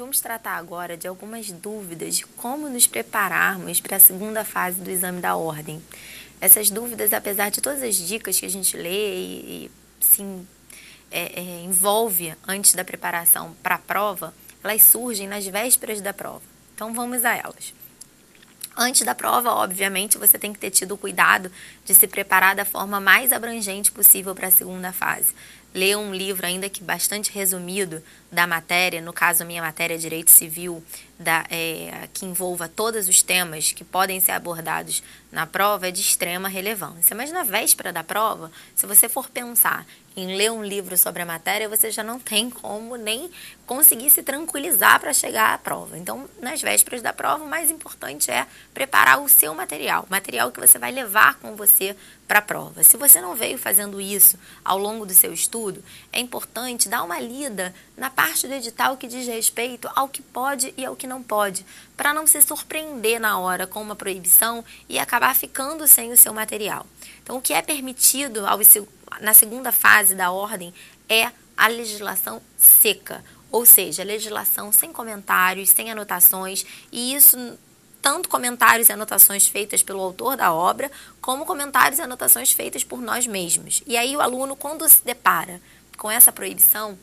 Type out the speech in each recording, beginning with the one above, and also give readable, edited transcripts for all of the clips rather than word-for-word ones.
vamos tratar agora de algumas dúvidas de como nos prepararmos para a segunda fase do exame da ordem. Essas dúvidas, apesar de todas as dicas que a gente lê e sim, envolve antes da preparação para a prova, elas surgem nas vésperas da prova. Então vamos a elas. Antes da prova, obviamente, você tem que ter tido o cuidado de se preparar da forma mais abrangente possível para a segunda fase. Ler um livro, ainda que bastante resumido, da matéria, no caso a minha matéria Direito Civil, que envolva todos os temas que podem ser abordados na prova, é de extrema relevância. Mas na véspera da prova, se você for pensar em ler um livro sobre a matéria, você já não tem como nem conseguir se tranquilizar para chegar à prova. Então, nas vésperas da prova, o mais importante é preparar o seu material, o material que você vai levar com você para a prova. Se você não veio fazendo isso ao longo do seu estudo, é importante dar uma lida na parte do edital que diz respeito ao que pode e ao que não pode, para não se surpreender na hora com uma proibição e acabar ficando sem o seu material. Então, o que é permitido na segunda fase da ordem é a legislação seca, ou seja, a legislação sem comentários, sem anotações, e isso tanto comentários e anotações feitas pelo autor da obra, como comentários e anotações feitas por nós mesmos. E aí o aluno, quando se depara com essa proibição,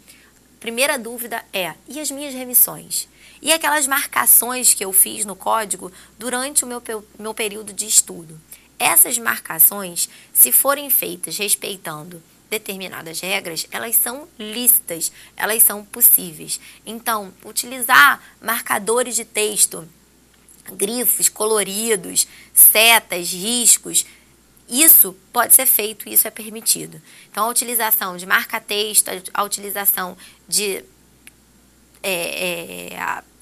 a primeira dúvida é: e as minhas remissões? E aquelas marcações que eu fiz no código durante o meu período de estudo? Essas marcações, se forem feitas respeitando determinadas regras, elas são lícitas, elas são possíveis. Então, utilizar marcadores de texto, grifos coloridos, setas, riscos, isso pode ser feito, isso é permitido. Então, a utilização de marca-texto, a utilização de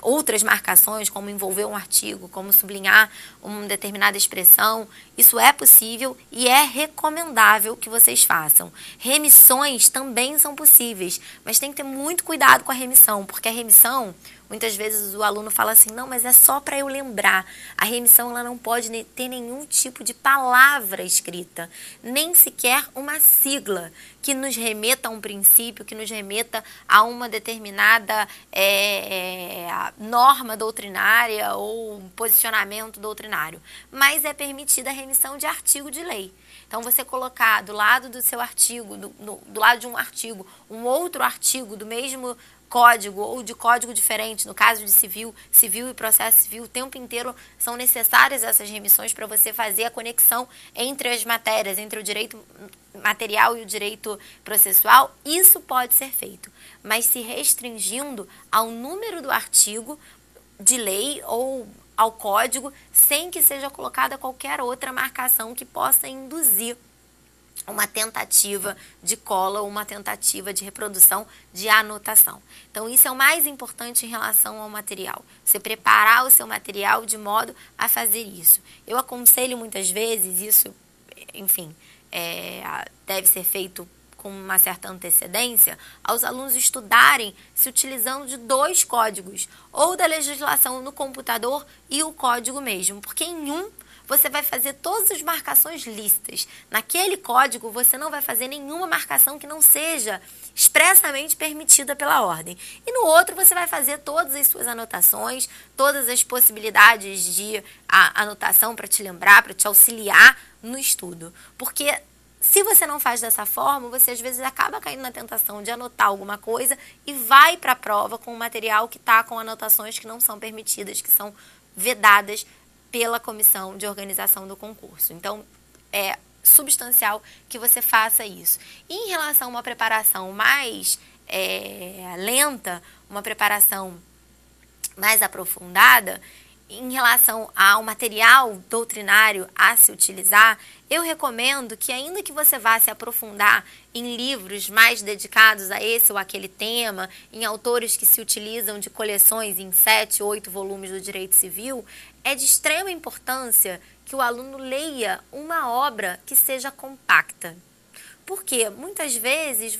outras marcações, como envolver um artigo, como sublinhar uma determinada expressão, isso é possível e é recomendável que vocês façam. Remissões também são possíveis, mas tem que ter muito cuidado com a remissão, porque a remissão, muitas vezes o aluno fala assim: não, mas é só para eu lembrar. A remissão ela não pode ter nenhum tipo de palavra escrita, nem sequer uma sigla que nos remeta a um princípio, que nos remeta a uma determinada norma doutrinária ou posicionamento doutrinário. Mas é permitida a remissão de artigo de lei. Então, você colocar do lado do seu artigo, do lado de um artigo, um outro artigo do mesmo código ou de código diferente, no caso de civil e processo civil, o tempo inteiro são necessárias essas remissões para você fazer a conexão entre as matérias, entre o direito material e o direito processual. Isso pode ser feito, mas se restringindo ao número do artigo de lei ou ao código, sem que seja colocada qualquer outra marcação que possa induzir uma tentativa de cola ou uma tentativa de reprodução de anotação. Então, isso é o mais importante em relação ao material. Você preparar o seu material de modo a fazer isso. Eu aconselho muitas vezes, isso, enfim, deve ser feito com uma certa antecedência, aos alunos estudarem se utilizando de 2 códigos, ou da legislação no computador e o código mesmo, porque em um você vai fazer todas as marcações lícitas. Naquele código, você não vai fazer nenhuma marcação que não seja expressamente permitida pela ordem. E no outro, você vai fazer todas as suas anotações, todas as possibilidades de anotação para te lembrar, para te auxiliar no estudo. Porque se você não faz dessa forma, você às vezes acaba caindo na tentação de anotar alguma coisa e vai para a prova com um material que está com anotações que não são permitidas, que são vedadas pela comissão de organização do concurso. Então, é substancial que você faça isso. E em relação a uma preparação mais lenta, uma preparação mais aprofundada, em relação ao material doutrinário a se utilizar, eu recomendo que, ainda que você vá se aprofundar em livros mais dedicados a esse ou aquele tema, em autores que se utilizam de coleções em 7, 8 volumes do Direito Civil, é de extrema importância que o aluno leia uma obra que seja compacta. Porque muitas vezes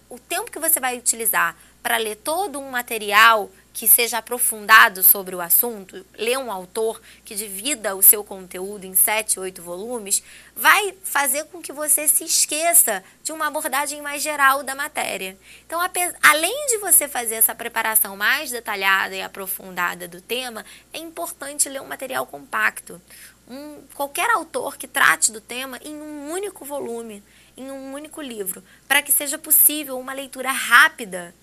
o tempo que você vai utilizar para ler todo um material que seja aprofundado sobre o assunto, ler um autor que divida o seu conteúdo em 7, 8 volumes, vai fazer com que você se esqueça de uma abordagem mais geral da matéria. Então, além de você fazer essa preparação mais detalhada e aprofundada do tema, é importante ler um material compacto. Qualquer autor que trate do tema em um único volume, em um único livro, para que seja possível uma leitura rápida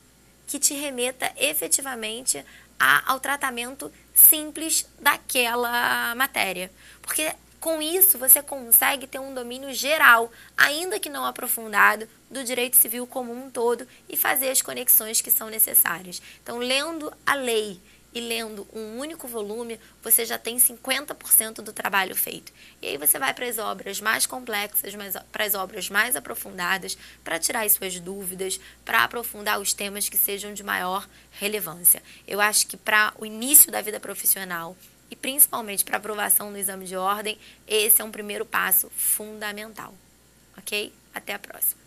que te remeta efetivamente ao tratamento simples daquela matéria. Porque com isso você consegue ter um domínio geral, ainda que não aprofundado, do direito civil como um todo e fazer as conexões que são necessárias. Então, lendo a lei e lendo um único volume, você já tem 50% do trabalho feito. E aí você vai para as obras mais complexas, para as obras mais aprofundadas, para tirar as suas dúvidas, para aprofundar os temas que sejam de maior relevância. Eu acho que para o início da vida profissional e principalmente para a aprovação do exame de ordem, esse é um primeiro passo fundamental. Ok? Até a próxima.